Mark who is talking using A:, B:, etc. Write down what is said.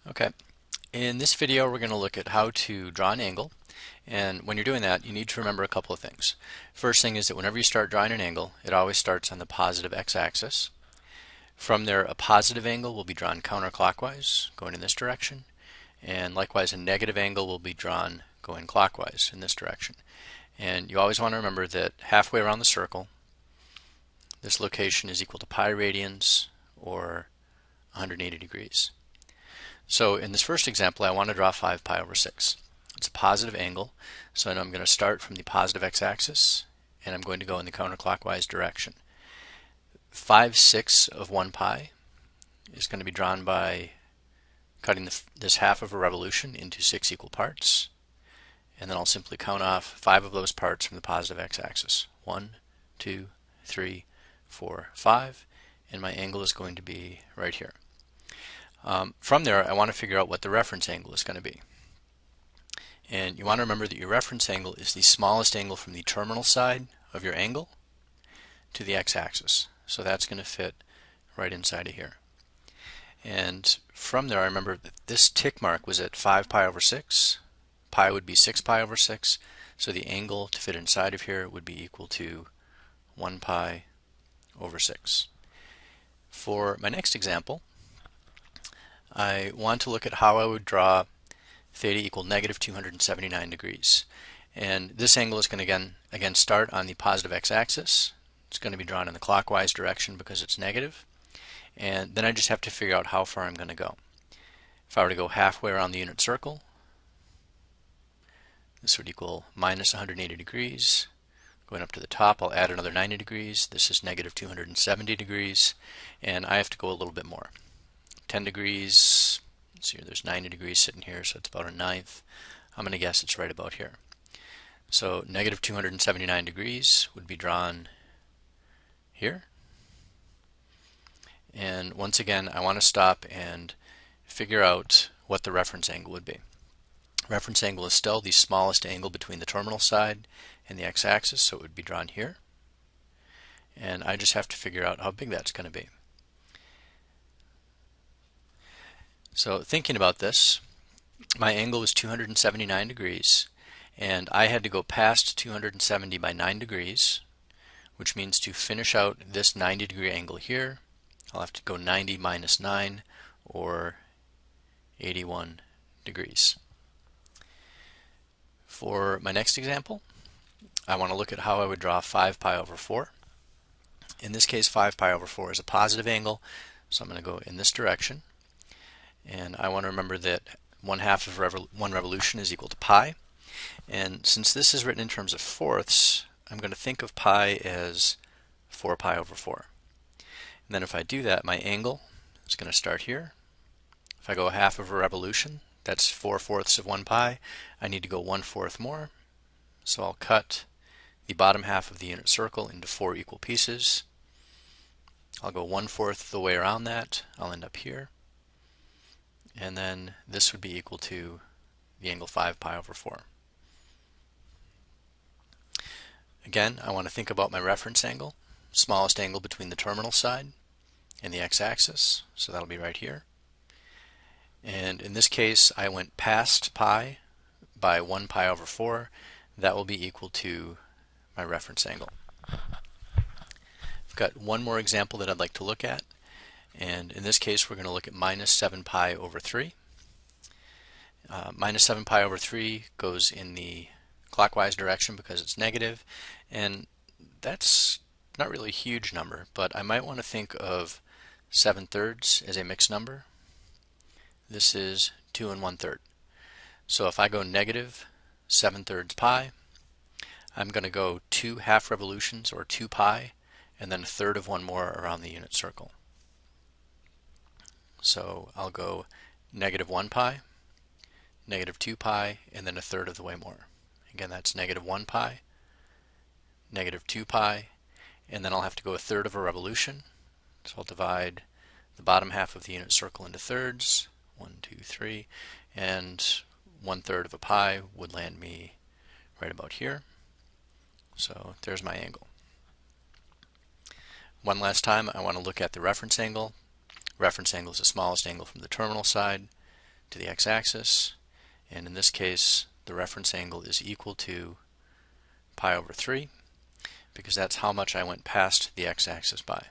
A: Okay, in this video we're going to look at how to draw an angle, and when you're doing that you need to remember a couple of things. First thing is that whenever you start drawing an angle, it always starts on the positive x-axis. From there, a positive angle will be drawn counterclockwise, going in this direction, and likewise a negative angle will be drawn going clockwise in this direction. And you always want to remember that halfway around the circle, this location is equal to pi radians, or 180 degrees. So in this first example, I want to draw 5 pi over 6. It's a positive angle, so I'm going to start from the positive x-axis, and I'm going to go in the counterclockwise direction. 5/6 of 1 pi is going to be drawn by cutting this half of a revolution into 6 equal parts, and then I'll simply count off 5 of those parts from the positive x-axis. 1, 2, 3, 4, 5, and my angle is going to be right here. From there, I want to figure out what the reference angle is going to be. And you want to remember that your reference angle is the smallest angle from the terminal side of your angle to the x-axis. So that's going to fit right inside of here. And from there, I remember that this tick mark was at 5 pi over 6. Pi would be 6 pi over 6. So the angle to fit inside of here would be equal to 1 pi over 6. For my next example, I want to look at how I would draw theta equal negative 279 degrees. And this angle is going to again start on the positive x-axis. It's going to be drawn in the clockwise direction because it's negative. And then I just have to figure out how far I'm going to go. If I were to go halfway around the unit circle, this would equal minus 180 degrees. Going up to the top, I'll add another 90 degrees. This is negative 270 degrees. And I have to go a little bit more. 10 degrees, let's see here, there's 90 degrees sitting here, so it's about a ninth. I'm going to guess it's right about here. So negative 279 degrees would be drawn here. And once again, I want to stop and figure out what the reference angle would be. Reference angle is still the smallest angle between the terminal side and the x-axis, so it would be drawn here. And I just have to figure out how big that's going to be. So thinking about this, my angle was 279 degrees, and I had to go past 270 by 9 degrees, which means to finish out this 90 degree angle here, I'll have to go 90 minus 9, or 81 degrees. For my next example, I want to look at how I would draw 5 pi over 4. In this case, 5 pi over 4 is a positive angle, so I'm going to go in this direction. And I want to remember that 1/2 of one revolution is equal to pi. And since this is written in terms of fourths, I'm going to think of pi as 4 pi over 4. And then if I do that, my angle is going to start here. If I go 1/2 of a revolution, that's 4/4 of 1 pi. I need to go 1/4 more. So I'll cut the bottom half of the unit circle into 4 equal pieces. I'll go 1/4 the way around that. I'll end up here. And then this would be equal to the angle 5 pi over 4. Again, I want to think about my reference angle, smallest angle between the terminal side and the x-axis, so that'll be right here. And in this case, I went past pi by 1 pi over 4. That will be equal to my reference angle. I've got one more example that I'd like to look at. And in this case, we're going to look at minus 7 pi over 3. Minus 7 pi over 3 goes in the clockwise direction because it's negative. And that's not really a huge number, but I might want to think of 7/3 as a mixed number. This is 2 1/3. So if I go negative 7/3 pi, I'm going to go 2 half revolutions, or 2 pi, and then 1/3 of one more around the unit circle. So I'll go negative 1 pi, negative 2 pi, and then 1/3 of the way more. Again, that's negative 1 pi, negative 2 pi, and then I'll have to go 1/3 of a revolution. So I'll divide the bottom half of the unit circle into thirds, 1, 2, 3, and 1/3 of a pi would land me right about here. So there's my angle. One last time, I want to look at the reference angle. Reference angle is the smallest angle from the terminal side to the x-axis, and in this case the reference angle is equal to pi over 3, because that's how much I went past the x-axis by.